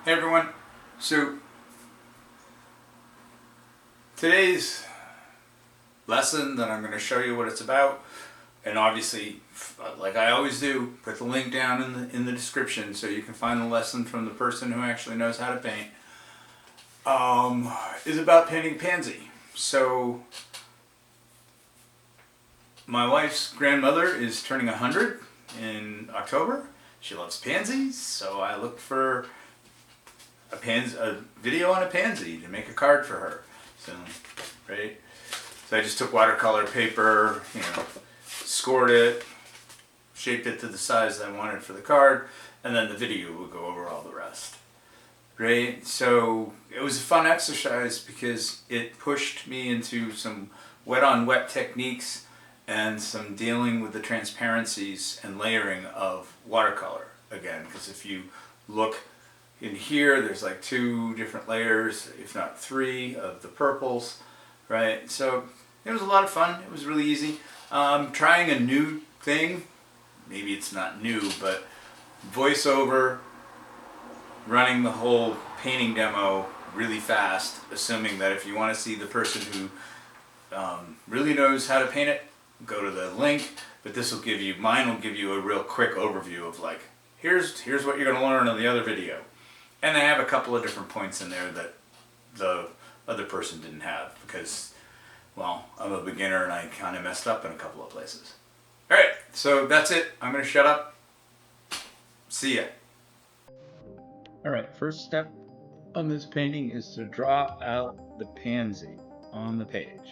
Hey everyone, so today's lesson that I'm going to show you what it's about, and obviously like I always do, put the link down in the description so you can find the lesson from the person who actually knows how to paint, is about painting pansy. So my wife's grandmother is turning 100 in October. She loves pansies, so I looked for a video on a pansy to make a card for her. So, right? So I just took watercolor paper, scored it, shaped it to the size I wanted for the card, and then the video would go over all the rest. Right? So it was a fun exercise because it pushed me into some wet on wet techniques and some dealing with the transparencies and layering of watercolor again, because if you look in here, there's like 2 different layers, if not 3, of the purples, right? So it was a lot of fun. It was really easy. Trying a new thing, maybe it's not new, but voiceover, running the whole painting demo really fast, assuming that if you want to see the person who really knows how to paint it, go to the link. But this will give you, mine will give you a real quick overview of like, here's what you're going to learn in the other video. And I have a couple of different points in there that the other person didn't have because, well, I'm a beginner and I kind of messed up in a couple of places. Alright, so that's it. I'm going to shut up. See ya. Alright, first step on this painting is to draw out the pansy on the page.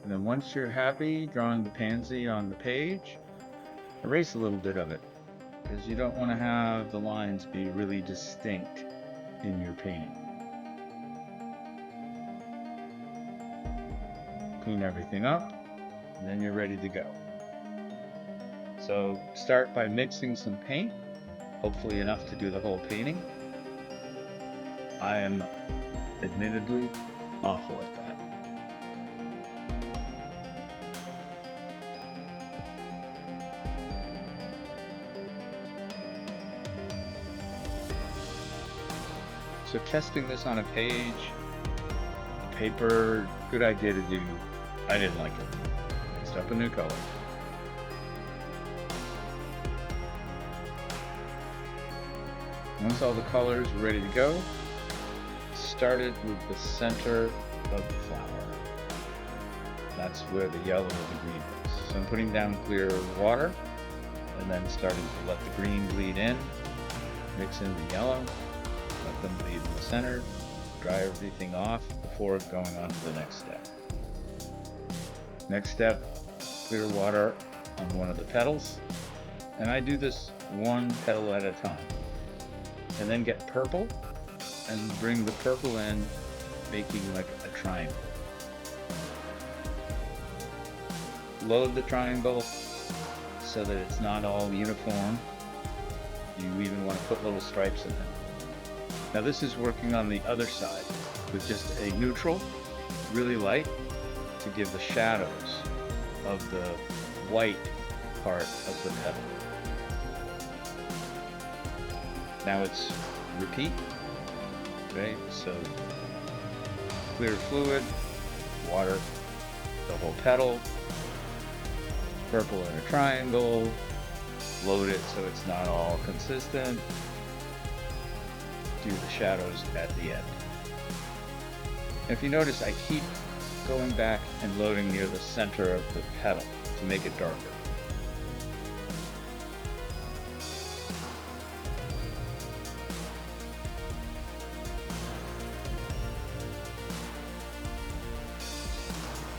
And then once you're happy drawing the pansy on the page, erase a little bit of it, because you don't want to have the lines be really distinct in your painting. Clean everything up, and then you're ready to go. So start by mixing some paint, hopefully enough to do the whole painting. I am admittedly awful at that. So testing this on a page, paper, good idea to do. I didn't like it. Mixed up a new color. Once all the colors were ready to go, started with the center of the flower. That's where the yellow and the green is. So I'm putting down clear water and then starting to let the green bleed in, mix in the yellow. Let them bleed in the center, dry everything off before going on to the next step. Next step, clear water on one of the petals, and I do this one petal at a time. And then get purple and bring the purple in, making like a triangle. Load the triangle so that it's not all uniform. You even want to put little stripes in it. Now this is working on the other side with just a neutral, really light, to give the shadows of the white part of the petal. Now it's repeat, right? So clear fluid, water, the whole petal, purple in a triangle, load it so it's not all consistent. Do the shadows at the end. If you notice, I keep going back and loading near the center of the petal to make it darker.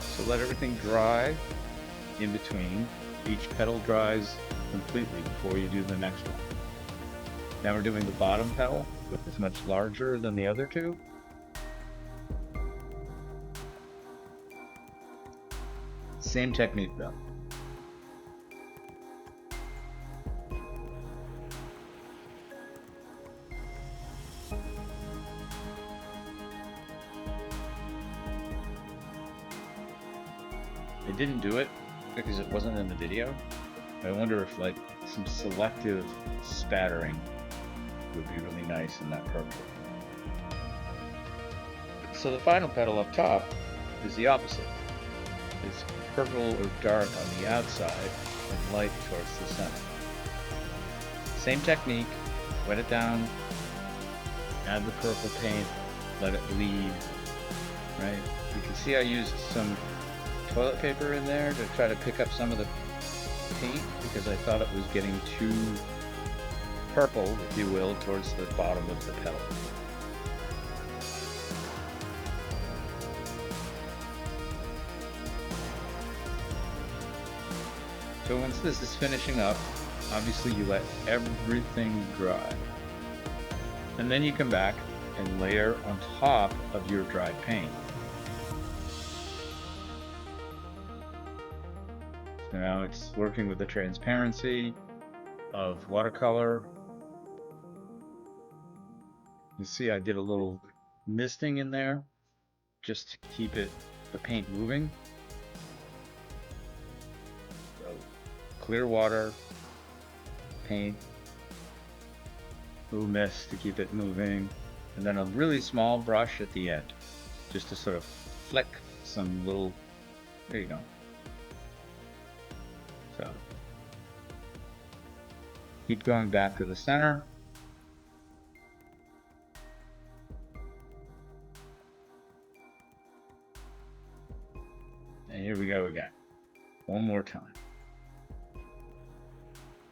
So let everything dry in between. Each petal dries completely before you do the next one. Now we're doing the bottom petal, which is much larger than the other 2. Same technique though. I didn't do it because it wasn't in the video. I wonder if like some selective spattering would be really nice in that purple. So the final petal up top is the opposite. It's purple or dark on the outside and light towards the center. Same technique, wet it down, add the purple paint, let it bleed, right? You can see I used some toilet paper in there to try to pick up some of the paint because I thought it was getting too purple, if you will, towards the bottom of the petal. So once this is finishing up, obviously you let everything dry. And then you come back and layer on top of your dried paint. So now it's working with the transparency of watercolor. You see I did a little misting in there just to keep the paint moving. So clear water, paint, little mist to keep it moving, and then a really small brush at the end just to sort of flick some little, there you go. So keep going back to the center. And here we go again. One more time.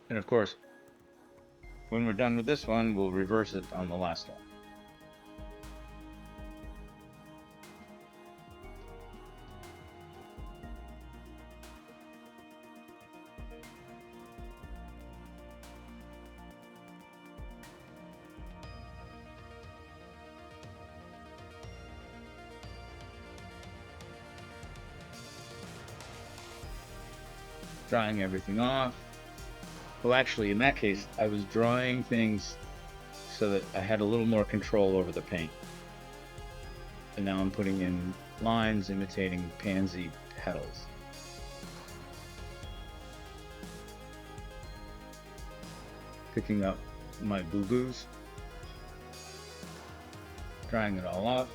And of course, when we're done with this one, we'll reverse it on the last one. Drying everything off. Well, actually, in that case, I was drawing things so that I had a little more control over the paint. And now I'm putting in lines imitating pansy petals. Picking up my boo-boos, drying it all off,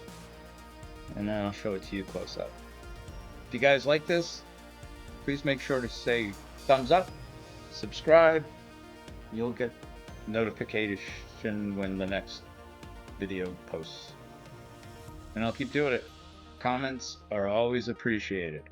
and then I'll show it to you close up. If you guys like this, please make sure to say thumbs up, subscribe. You'll get notification when the next video posts. And I'll keep doing it. Comments are always appreciated.